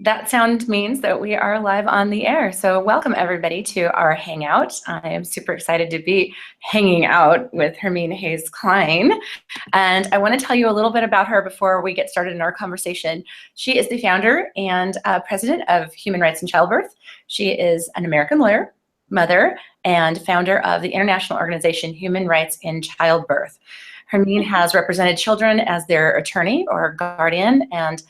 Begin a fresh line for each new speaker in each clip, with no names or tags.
That sound means that we are live on the air. So welcome everybody to our hangout. I am super excited to be hanging out with Hermine Hayes-Klein. And I want to tell you a little bit about her before we get started in our conversation. She is the founder and president of Human Rights in Childbirth. She is an American lawyer, mother, and founder of the international organization Human Rights in Childbirth. Hermine has represented children as their attorney or guardian and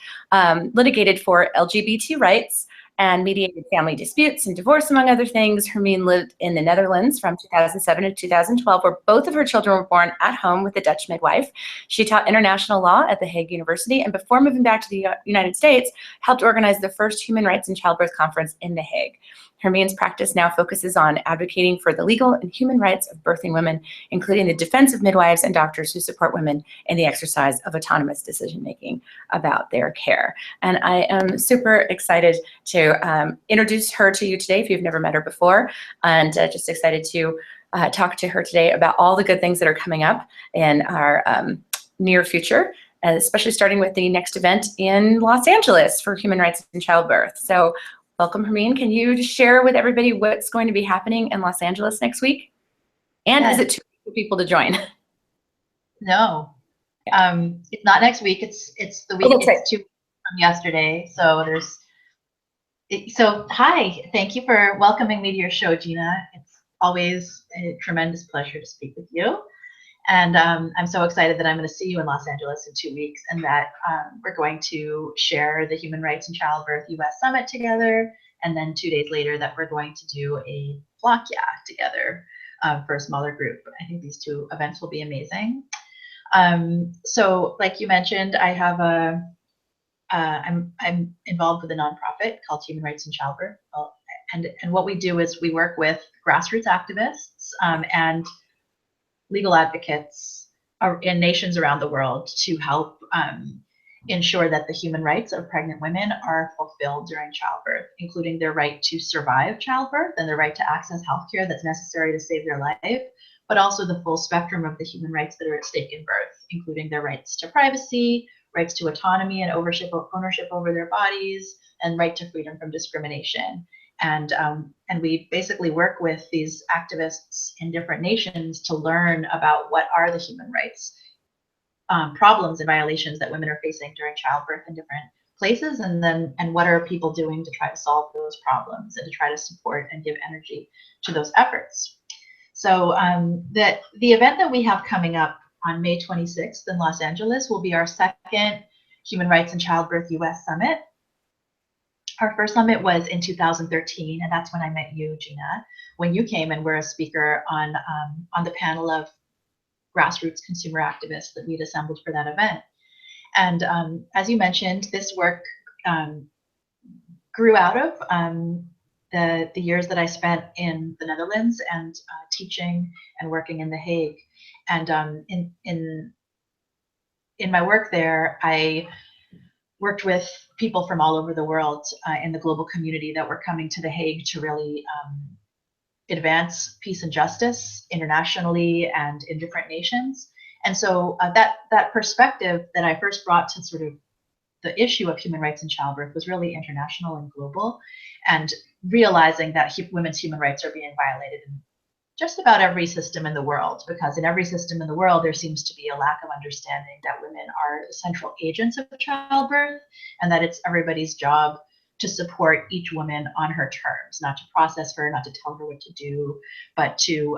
litigated for LGBT rights and mediated family disputes and divorce, among other things. Hermine lived in the Netherlands from 2007 to 2012, where both of her children were born at home with a Dutch midwife. She taught international law at the Hague University, and before moving back to the United States, helped organize the first Human Rights in Childbirth conference in The Hague. Hermine's practice now focuses on advocating for the legal and human rights of birthing women, including the defense of midwives and doctors who support women in the exercise of autonomous decision-making about their care. And I am super excited to introduce her to you today if you've never met her before, and just excited to talk to her today about all the good things that are coming up in our near future, especially starting with the next event in Los Angeles for Human Rights in Childbirth. So welcome, Hermine. Can you just share with everybody what's going to be happening in Los Angeles next week? And yes. Is it too late for people to join?
No, it's not next week. It's the week. It's 2 weeks from yesterday. So hi, thank you for welcoming me to your show, Gina. It's always a tremendous pleasure to speak with you. And I'm so excited that I'm going to see you in Los Angeles in 2 weeks, and that we're going to share the Human Rights in Childbirth US Summit together, and then 2 days later that we're going to do a block together for a smaller group. I think these two events will be amazing. So like you mentioned, I have I'm involved with a nonprofit called Human Rights in Childbirth, and what we do is we work with grassroots activists and legal advocates in nations around the world to help ensure that the human rights of pregnant women are fulfilled during childbirth, including their right to survive childbirth and their right to access healthcare that's necessary to save their life, but also the full spectrum of the human rights that are at stake in birth, including their rights to privacy, rights to autonomy and ownership over their bodies, and right to freedom from discrimination. And we basically work with these activists in different nations to learn about what are the human rights problems and violations that women are facing during childbirth in different places, and what are people doing to try to solve those problems and to try to support and give energy to those efforts. So the event that we have coming up on May 26th in Los Angeles will be our second Human Rights in Childbirth US Summit. Our first summit was in 2013, and that's when I met you, Gina, when you came and were a speaker on the panel of grassroots consumer activists that we'd assembled for that event. And as you mentioned, this work grew out of the years that I spent in the Netherlands and teaching and working in The Hague. And in my work there, I worked with people from all over the world in the global community that were coming to The Hague to really advance peace and justice internationally and in different nations. And so that perspective that I first brought to sort of the issue of human rights in childbirth was really international and global, and realizing that women's human rights are being violated in just about every system in the world, because in every system in the world there seems to be a lack of understanding that women are the central agents of childbirth, and that it's everybody's job to support each woman on her terms, not to process her, not to tell her what to do, but to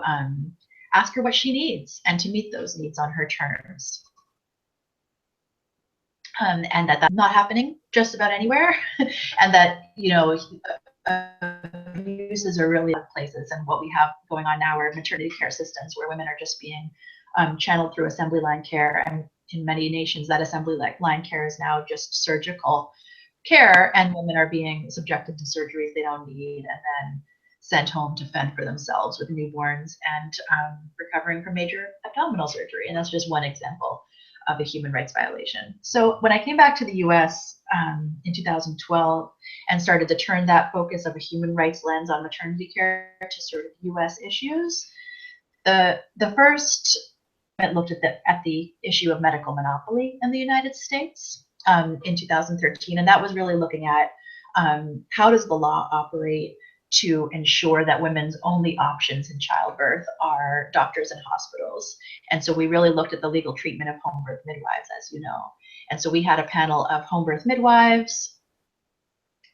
ask her what she needs and to meet those needs on her terms. And that's not happening just about anywhere, and that, you know, abuses are really places, and what we have going on now are maternity care systems where women are just being channeled through assembly line care, and in many nations that assembly line care is now just surgical care, and women are being subjected to surgeries they don't need and then sent home to fend for themselves with newborns and recovering from major abdominal surgery. And that's just one example of a human rights violation. So when I came back to the US in 2012 and started to turn that focus of a human rights lens on maternity care to sort of US issues, the first looked at the issue of medical monopoly in the United States in 2013, and that was really looking at how does the law operate to ensure that women's only options in childbirth are doctors and hospitals? And so we really looked at the legal treatment of home birth midwives, as you know. And so we had a panel of home birth midwives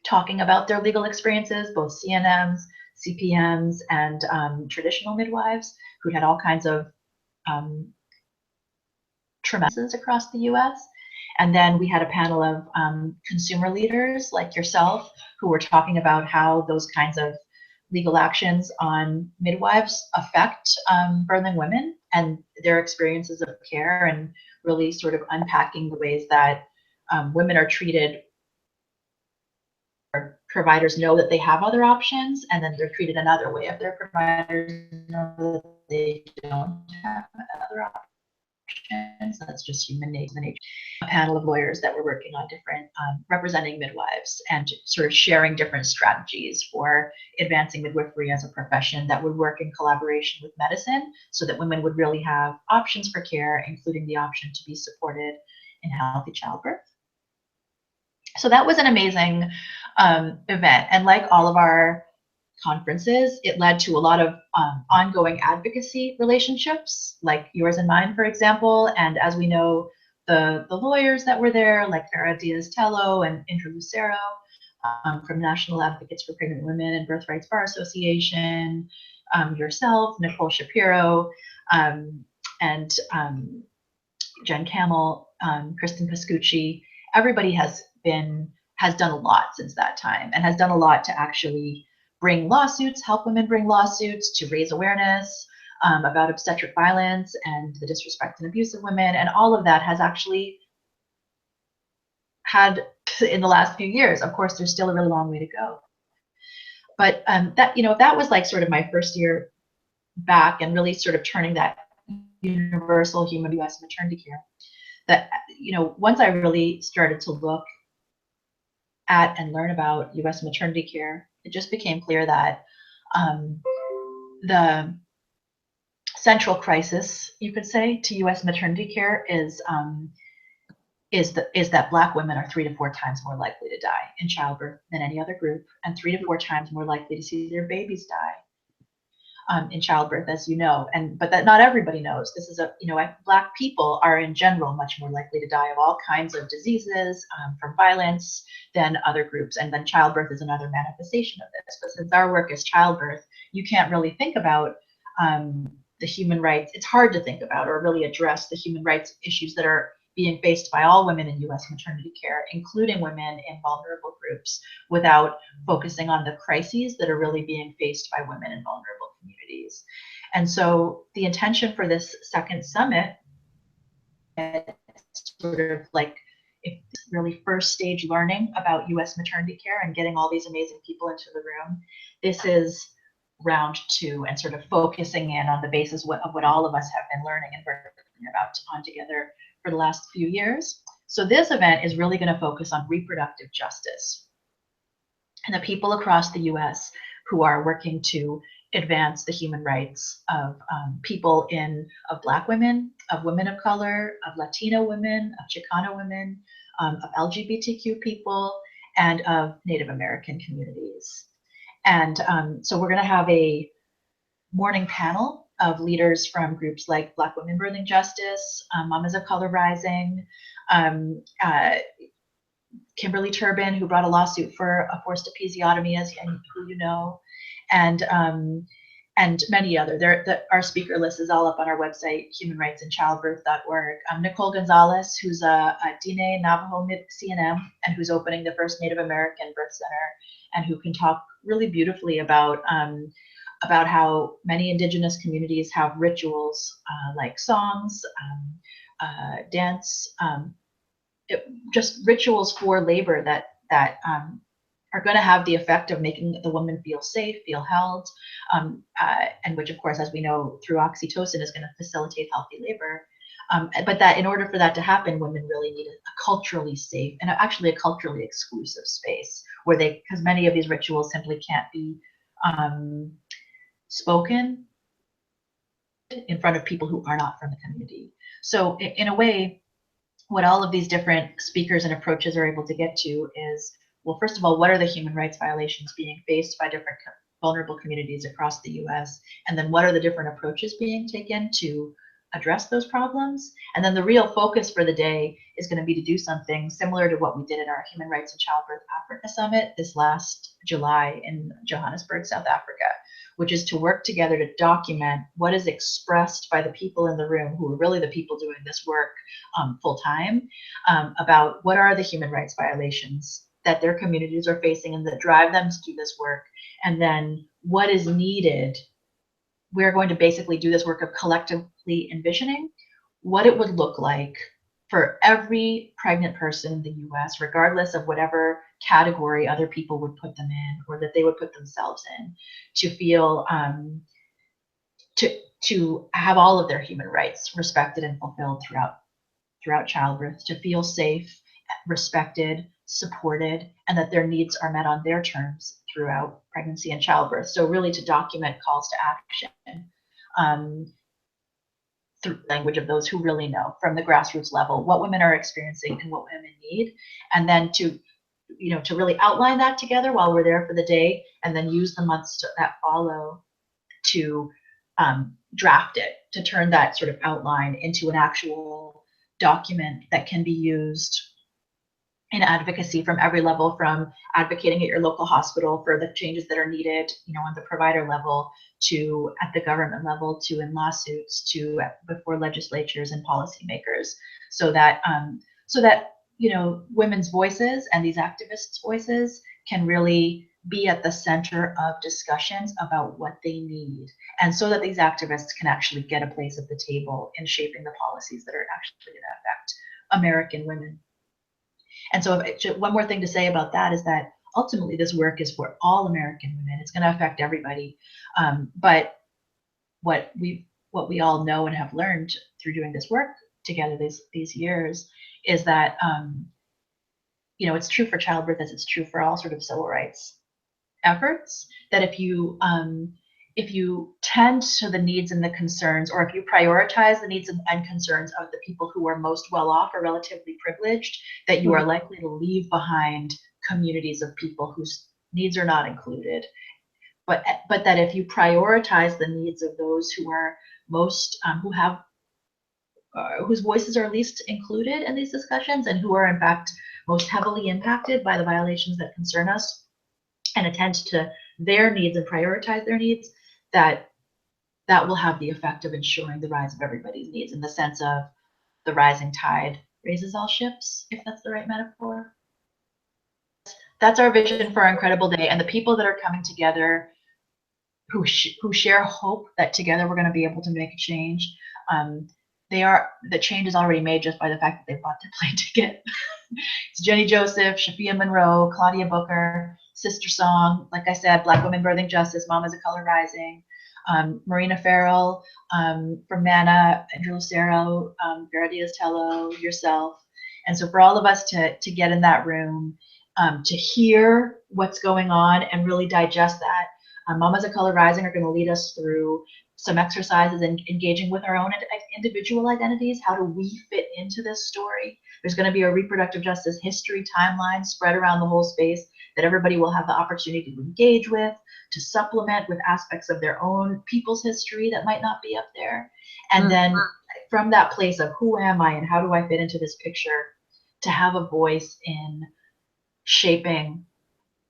talking about their legal experiences, both CNMs, CPMs, and traditional midwives who had all kinds of traumas across the US. And then we had a panel of consumer leaders like yourself who were talking about how those kinds of legal actions on midwives affect birthing women and their experiences of care, and really sort of unpacking the ways that women are treated. Providers know that they have other options, and then they're treated another way if their providers know that they don't have other options. That's just human nature. A panel of lawyers that were working on different, representing midwives and sort of sharing different strategies for advancing midwifery as a profession that would work in collaboration with medicine so that women would really have options for care, including the option to be supported in healthy childbirth. So that was an amazing event. And like all of our conferences, it led to a lot of ongoing advocacy relationships, like yours and mine, for example. And as we know, the lawyers that were there, like Farah Diaz-Tello and Indra Lucero from National Advocates for Pregnant Women and Birth Rights Bar Association, yourself, Nicole Shapiro, and Jen Camel, Kristen Pascucci, everybody has done a lot since that time, and has done a lot to actually bring lawsuits, help women bring lawsuits, to raise awareness about obstetric violence and the disrespect and abuse of women. And all of that has actually had in the last few years. Of course, there's still a really long way to go. But that was like sort of my first year back, and really sort of turning that universal human US maternity care. That, once I really started to look at and learn about US maternity care, it just became clear that the central crisis, you could say, to US maternity care is that Black women are 3 to 4 times more likely to die in childbirth than any other group, and 3 to 4 times more likely to see their babies die in childbirth, as you know. But that not everybody knows. This is Black people are in general much more likely to die of all kinds of diseases from violence than other groups. And then childbirth is another manifestation of this. But since our work is childbirth, you can't really think about the human rights. It's hard to think about or really address the human rights issues that are being faced by all women in US maternity care, including women in vulnerable groups, without focusing on the crises that are really being faced by women in vulnerable communities. And so the intention for this second summit is sort of like really first stage learning about US maternity care and getting all these amazing people into the room. This is round 2, and sort of focusing in on the basis of what all of us have been learning and working about on together for the last few years. So this event is really going to focus on reproductive justice and the people across the US who are working to advance the human rights of people of Black women, of women of color, of Latino women, of Chicano women, of LGBTQ people, and of Native American communities. And so we're going to have a morning panel of leaders from groups like Black Women Birthing Justice, Mamas of Color Rising, Kimberly Turbin, who brought a lawsuit for a forced episiotomy, who you know, and many other. Our speaker list is all up on our website, humanrightsinchildbirth.org. Nicole Gonzalez, who's a Diné Navajo CNM, and who's opening the first Native American birth center, and who can talk really beautifully about how many Indigenous communities have rituals like songs, dance, just rituals for labor that are going to have the effect of making the woman feel safe, feel held, and which, of course, as we know, through oxytocin is going to facilitate healthy labor. But that in order for that to happen, women really need a culturally safe and actually a culturally exclusive space where because many of these rituals simply can't be spoken in front of people who are not from the community. So in a way, what all of these different speakers and approaches are able to get to is well, first of all, what are the human rights violations being faced by different vulnerable communities across the US? And then what are the different approaches being taken to address those problems? And then the real focus for the day is going to be to do something similar to what we did at our Human Rights and Childbirth Africa Summit this last July in Johannesburg, South Africa, which is to work together to document what is expressed by the people in the room, who are really the people doing this work full time, about what are the human rights violations that their communities are facing and that drive them to do this work, and then what is needed. We're going to basically do this work of collectively envisioning what it would look like for every pregnant person in the US, regardless of whatever category other people would put them in or that they would put themselves in, to feel to have all of their human rights respected and fulfilled throughout childbirth, to feel safe, respected, supported, and that their needs are met on their terms throughout pregnancy and childbirth. So really to document calls to action through language of those who really know from the grassroots level what women are experiencing and what women need, and then to really outline that together while we're there for the day, and then use the months that follow to draft it, to turn that sort of outline into an actual document that can be used in advocacy from every level, from advocating at your local hospital for the changes that are needed, on the provider level, to at the government level, to in lawsuits, to before legislatures and policymakers, so that women's voices and these activists' voices can really be at the center of discussions about what they need, and so that these activists can actually get a place at the table in shaping the policies that are actually going to affect American women. And so one more thing to say about that is that ultimately this work is for all American women. It's going to affect everybody. But what we all know and have learned through doing this work together these years is that it's true for childbirth as it's true for all sort of civil rights efforts, that if you tend to the needs and the concerns, or if you prioritize the needs and concerns of the people who are most well off or relatively privileged, that you are likely to leave behind communities of people whose needs are not included. But that if you prioritize the needs of those who are most, whose voices are least included in these discussions, and who are in fact most heavily impacted by the violations that concern us, and attend to their needs and prioritize their needs, that will have the effect of ensuring the rise of everybody's needs, in the sense of the rising tide raises all ships, if that's the right metaphor. That's our vision for our incredible day, and the people that are coming together who share hope that together we're going to be able to make a change. The change is already made just by the fact that they bought their plane ticket. It's Jenny Joseph, Shafia Monroe, Claudia Booker, Sister Song, like I said, Black Women Birthing Justice, Mamas of Color Rising, Marina Farrell from MANA, Andrew Lucero, Vera Diaz-Tello, yourself. And so for all of us to get in that room, to hear what's going on and really digest that, Mamas of Color Rising are going to lead us through some exercises in engaging with our own individual identities. How do we fit into this story? There's going to be a reproductive justice history timeline spread around the whole space that everybody will have the opportunity to engage with, to supplement with aspects of their own people's history that might not be up there. And then from that place of who am I and how do I fit into this picture, to have a voice in shaping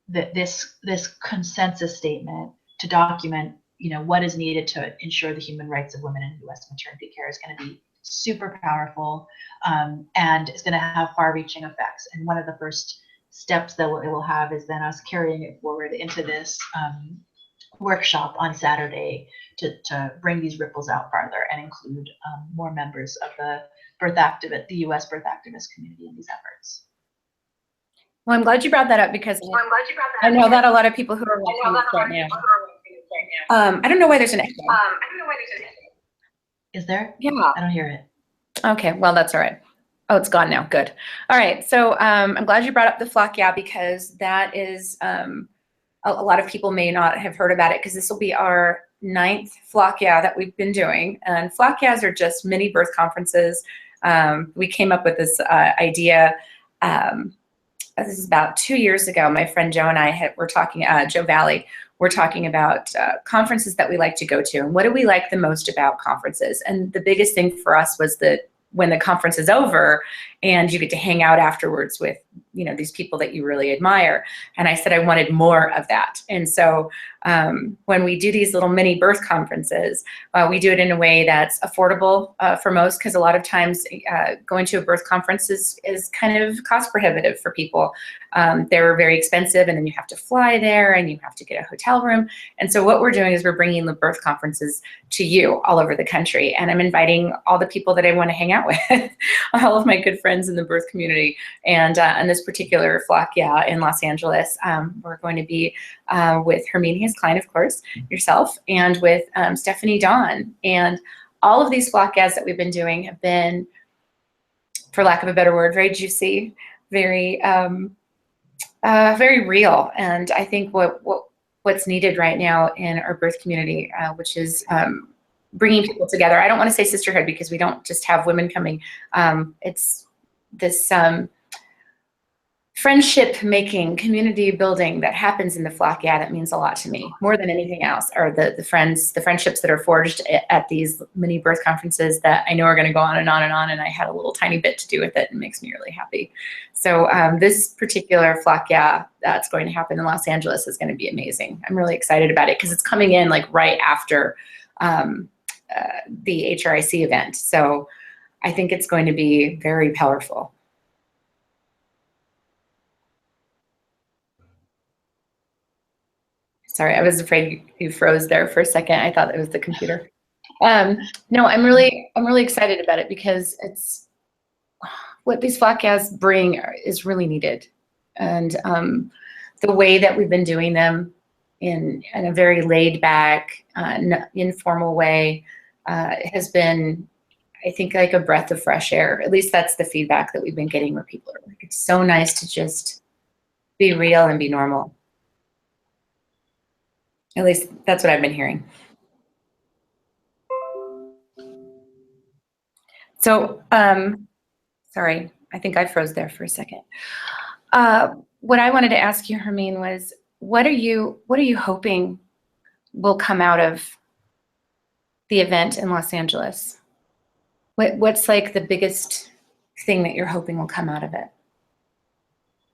this consensus statement, to document what is needed to ensure the human rights of women in U.S. maternity care, is going to be super powerful, and it's going to have far-reaching effects. And one of the first steps that it will have is then us carrying it forward into this workshop on Saturday to bring these ripples out farther and include more members of the U.S. birth activist community in these efforts.
Well, I'm glad you brought that up, because I know that a lot of people who are watching this right now. I don't know why there's an echo.
Is there?
Yeah.
I don't hear it.
Okay, well, that's all right. Oh, it's gone now. Good. All right. So I'm glad you brought up the flock yeah, because that is a lot of people may not have heard about it, because this will be our 9th flock yeah that we've been doing. And flock yeahs are just mini birth conferences. We came up with this idea this is about 2 years ago, my friend Joe and I were talking, Joe Valley, we're talking about conferences that we like to go to, and what do we like the most about conferences. And the biggest thing for us was that when the conference is over and you get to hang out afterwards with, you know, these people that you really admire. And I said I wanted more of that. And so when we do these little mini birth conferences, we do it in a way that's affordable for most, because a lot of times going to a birth conference is kind of cost prohibitive for people. They're very expensive, and then you have to fly there and you have to get a hotel room. And so what we're doing is we're bringing the birth conferences to you all over the country. And I'm inviting all the people that I want to hang out with, all of my good friends in the birth community. And this particular flock, in Los Angeles, we're going to be with Hermine Hayes-Klein, of course, yourself, and with Stephanie Dawn. And all of these flock that we've been doing have been, for lack of a better word, very juicy, very very real. And I think what's needed right now in our birth community, which is bringing people together. I don't want to say sisterhood, because we don't just have women coming. It's this friendship making, community building that happens in the flock. That means a lot to me, more than anything else, are the friendships that are forged at these mini birth conferences that I know are going to go on and on and on. And I had a little tiny bit to do with it, and makes me really happy. So this particular flock, that's going to happen in Los Angeles, is going to be amazing. I'm really excited about it, because it's coming in like right after the HRIC event. So I think it's going to be very powerful. Sorry, I was afraid you froze there for a second. I thought it was the computer. No, I'm really excited about it, because it's what these flockcasts bring is really needed. And the way that we've been doing them in a very laid back, informal way has been, I think, like a breath of fresh air. At least that's the feedback that we've been getting, where people are like, it's so nice to just be real and be normal. At least that's what I've been hearing. So, sorry, I think I froze there for a second. What I wanted to ask you, Hermine, was what are you hoping will come out of the event in Los Angeles? What's like the biggest thing that you're hoping will come out of it?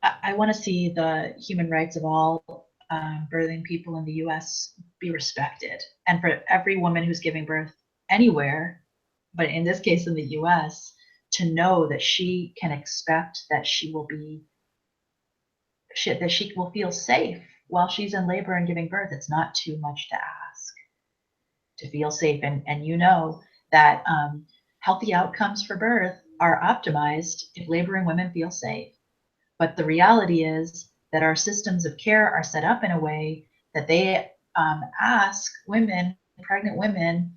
I want to see the human rights of all birthing people in the U.S. be respected, and for every woman who's giving birth anywhere, but in this case in the U.S., to know that she can expect that she will feel safe while she's in labor and giving birth. It's not too much to ask to feel safe, and you know that healthy outcomes for birth are optimized if laboring women feel safe. But the reality is that our systems of care are set up in a way that they ask women, pregnant women,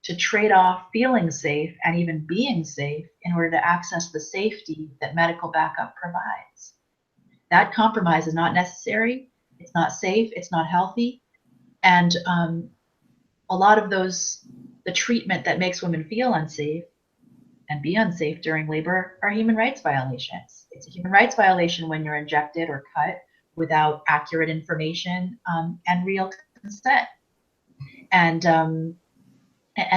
to trade off feeling safe and even being safe in order to access the safety that medical backup provides. That compromise is not necessary, it's not safe, it's not healthy. And a lot of the treatment that makes women feel unsafe and be unsafe during labor are human rights violations. It's a human rights violation when you're injected or cut without accurate information and real consent. And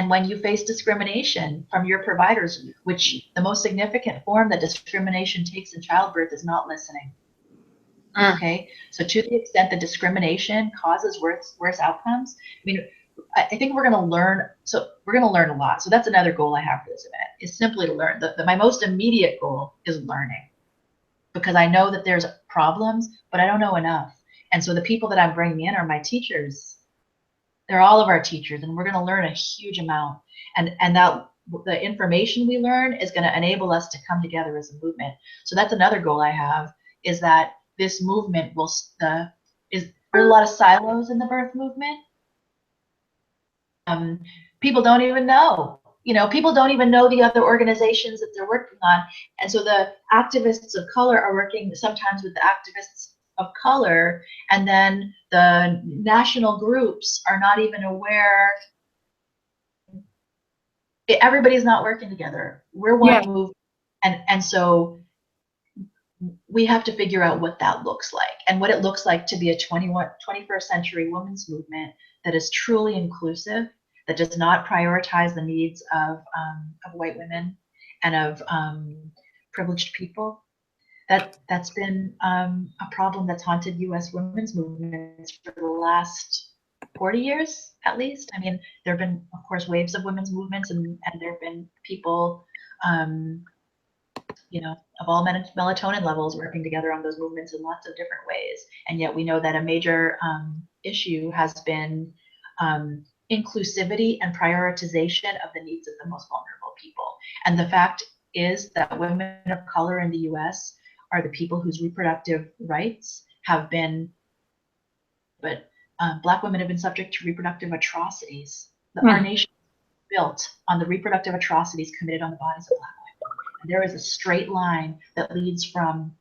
when you face discrimination from your providers, which the most significant form that discrimination takes in childbirth is not listening. Okay, so to the extent that discrimination causes worse outcomes, I mean, I think we're going to learn. So we're going to learn a lot. So that's another goal I have for this event, is simply to learn. My most immediate goal is learning, because I know that there's problems, but I don't know enough. And so the people that I'm bringing in are my teachers. They're all of our teachers, and we're going to learn a huge amount. And that the information we learn is going to enable us to come together as a movement. So that's another goal I have, is that this movement will there are a lot of silos in the birth movement. People don't even know. People don't even know the other organizations that they're working on. And so the activists of color are working sometimes with the activists of color, and then the national groups are not even aware. Everybody's not working together. We're one movement. And so we have to figure out what that looks like, and what it looks like to be a 21st century women's movement that is truly inclusive, that does not prioritize the needs of white women and of privileged people. That's been a problem that's haunted U.S. women's movements for the last 40 years, at least. I mean, there have been, of course, waves of women's movements, and there have been people, you know, of all melatonin levels working together on those movements in lots of different ways. And yet we know that a major issue has been inclusivity and prioritization of the needs of the most vulnerable people. And the fact is that women of color in the U.S. are the people whose reproductive rights have been, but Black women have been subject to reproductive atrocities. Our nation is built on the reproductive atrocities committed on the bodies of Black women. And there is a straight line that leads from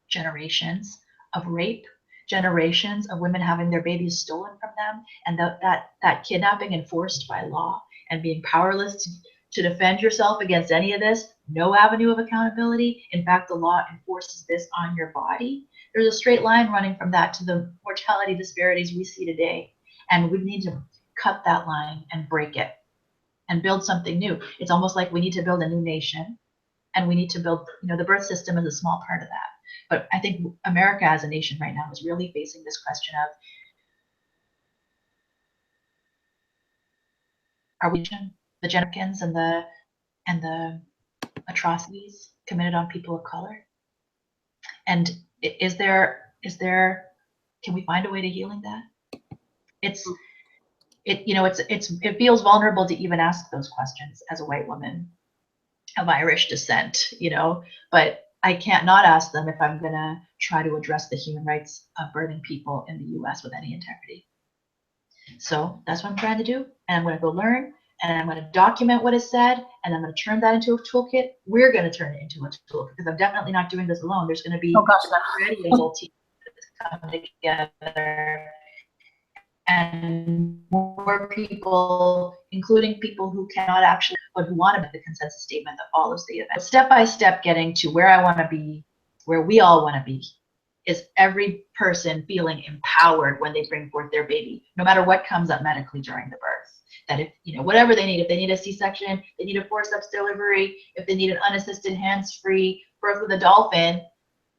generations of rape, generations of women having their babies stolen from them, and that kidnapping enforced by law, and being powerless to defend yourself against any of this, no avenue of accountability. In fact, the law enforces this on your body. There's a straight line running from that to the mortality disparities we see today. And we need to cut that line and break it and build something new. It's almost like we need to build a new nation, and we need to build, you know, the birth system is a small part of that. But I think America as a nation right now is really facing this question of, are we the Jennings and the atrocities committed on people of color? And is there, can we find a way to healing that? It feels vulnerable to even ask those questions as a white woman of Irish descent, you know, but I can't not ask them if I'm gonna try to address the human rights of birthing people in the US with any integrity. So that's what I'm trying to do. And I'm gonna go learn, and I'm gonna document what is said, and I'm gonna turn that into a toolkit. We're gonna turn it into a toolkit, because I'm definitely not doing this alone. There's gonna be already a whole team that's coming together, and more people, including people who cannot actually, but who want to make the consensus statement that follows the event. Step by step, getting to where I want to be, where we all want to be, is every person feeling empowered when they bring forth their baby, no matter what comes up medically during the birth. That if, you know, whatever they need, if they need a C-section, they need a forceps delivery, if they need an unassisted, hands-free birth with a dolphin,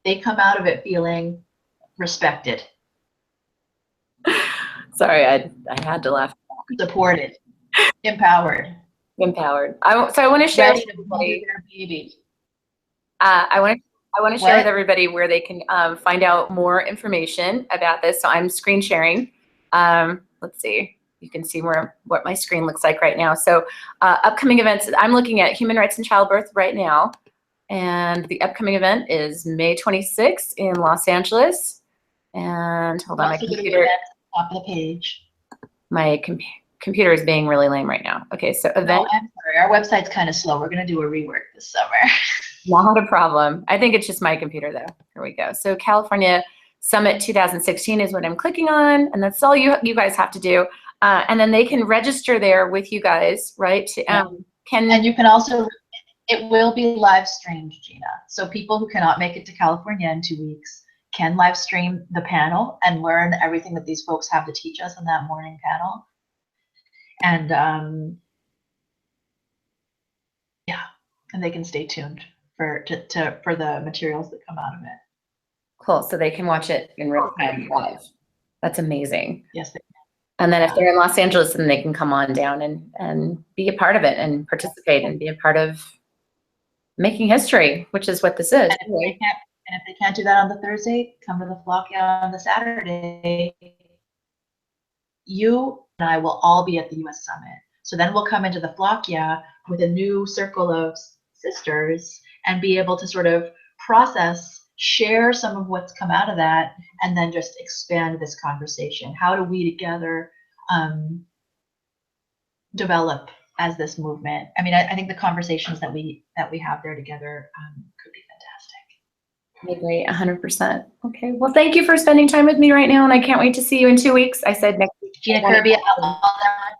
they come out of it feeling respected.
Sorry, I had to laugh.
Supported, empowered.
Empowered. So I want to share with everybody. I want to share with everybody where they can find out more information about this. So I'm screen sharing. Let's see. You can see what my screen looks like right now. So upcoming events. I'm looking at human rights and childbirth right now, and the upcoming event is May 26th in Los Angeles. And hold on, my computer.
Top of the page.
My computer is being really lame right now. Okay, so event.
No, I'm sorry. Our website's kind of slow. We're going to do a rework this summer.
Not a problem. I think it's just my computer, though. Here we go. So California Summit 2016 is what I'm clicking on, and that's all you guys have to do. And then they can register there with you guys, right?
And you can also, it will be live streamed, Gina. So people who cannot make it to California in 2 weeks can live stream the panel and learn everything that these folks have to teach us in that morning panel. And yeah, and they can stay tuned for the materials that come out of it.
Cool. So they can watch it in real time live. That's amazing.
Yes, they can.
And then if they're in Los Angeles, then they can come on down and be a part of it and participate and be a part of making history, which is what this is.
And if they can't do that on the Thursday, come to the Flockia on the Saturday. You and I will all be at the US Summit. So then we'll come into the Flockia with a new circle of sisters and be able to sort of process, share some of what's come out of that, and then just expand this conversation. How do we together develop as this movement? I mean, I think the conversations that we have there together could be fantastic.
I agree, 100%. Okay, well, thank you for spending time with me right now, and I can't wait to see you in 2 weeks. I said next week.
Gina Kirby, I'll never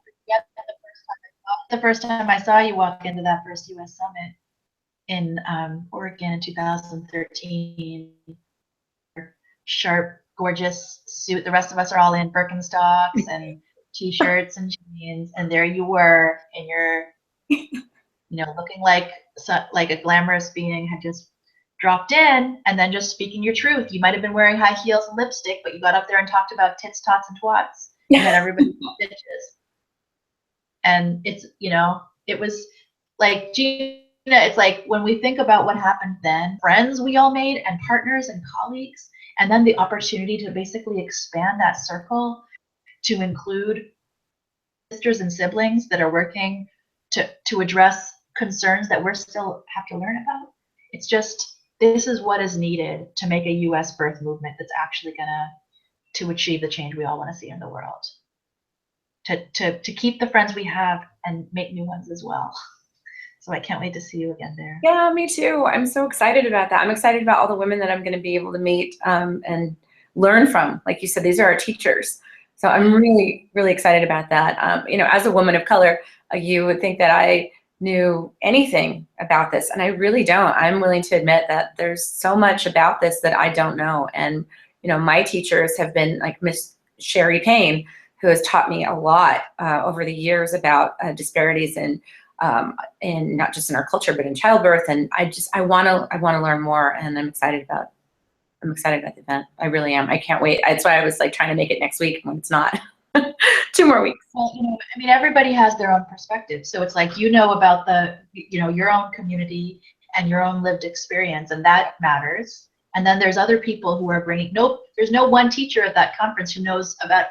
forget the first time I saw you walk into that first US Summit. in Oregon in 2013. Sharp, gorgeous suit. The rest of us are all in Birkenstocks and t-shirts and jeans, and there you were in your, looking like a glamorous being had just dropped in, and then just speaking your truth. You might have been wearing high heels and lipstick, but you got up there and talked about tits, tots, and twats, and had everybody bitches. And it's, it was like, Gina, it's like when we think about what happened then, friends we all made and partners and colleagues, and then the opportunity to basically expand that circle to include sisters and siblings that are working to address concerns that we're still have to learn about. It's just, this is what is needed to make a US birth movement that's actually to achieve the change we all want to see in the world. To keep the friends we have and make new ones as well. So I can't wait to see you again there.
Yeah, me too. I'm so excited about that. I'm excited about all the women that I'm going to be able to meet and learn from. Like you said, these are our teachers. So I'm really, really excited about that. As a woman of color, you would think that I knew anything about this, and I really don't. I'm willing to admit that there's so much about this that I don't know. And, my teachers have been like Miss Sherry Payne, who has taught me a lot over the years about disparities in not just in our culture, but in childbirth. And I want to learn more, and I'm excited about the event. I really am. I can't wait. That's why I was like trying to make it next week when it's not. 2 more weeks.
Well, everybody has their own perspective. So it's like, about your own community and your own lived experience, and that matters. And then there's other people who are bringing, there's no one teacher at that conference who knows about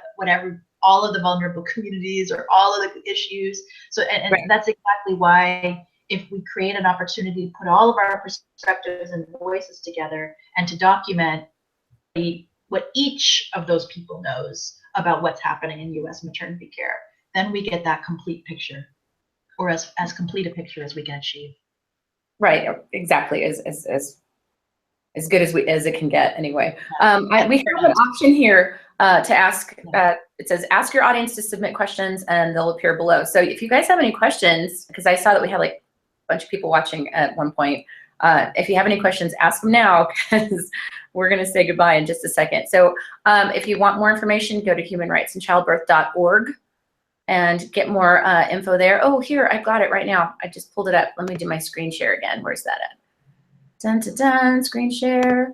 all of the vulnerable communities or all of the issues. So, and
Right.
That's exactly why, if we create an opportunity to put all of our perspectives and voices together and to document what each of those people knows about what's happening in US maternity care, then we get that complete picture, or as complete a picture as we can achieve.
Right, exactly, as good as it can get anyway. We have an option here to ask, it says, ask your audience to submit questions and they'll appear below. So if you guys have any questions, because I saw that we had like a bunch of people watching at one point, if you have any questions, ask them now, because we're gonna say goodbye in just a second. So if you want more information, go to humanrightsandchildbirth.org and get more info there. Oh, here, I've got it right now. I just pulled it up. Let me do my screen share again. Where's that at? Dun, dun, dun, screen share,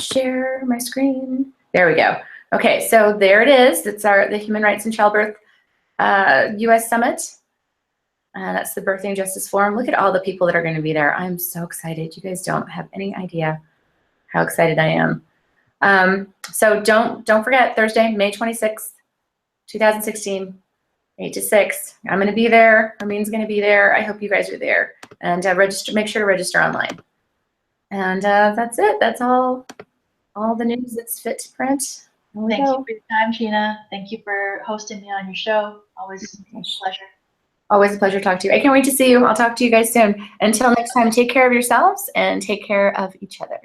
share my screen. There we go. Okay, so there it is. It's the Human Rights and Childbirth US Summit. That's the Birthing Justice Forum. Look at all the people that are going to be there. I'm so excited. You guys don't have any idea how excited I am. So don't forget, Thursday, May 26th, 2016. 8 to 6. I'm going to be there. Hermine's going to be there. I hope you guys are there. And make sure to register online. And that's it. That's all the news that's fit to print.
Thank you for your time, Gina. Thank you for hosting me on your show. Always a pleasure.
Always a pleasure to talk to you. I can't wait to see you. I'll talk to you guys soon. Until next time, take care of yourselves and take care of each other.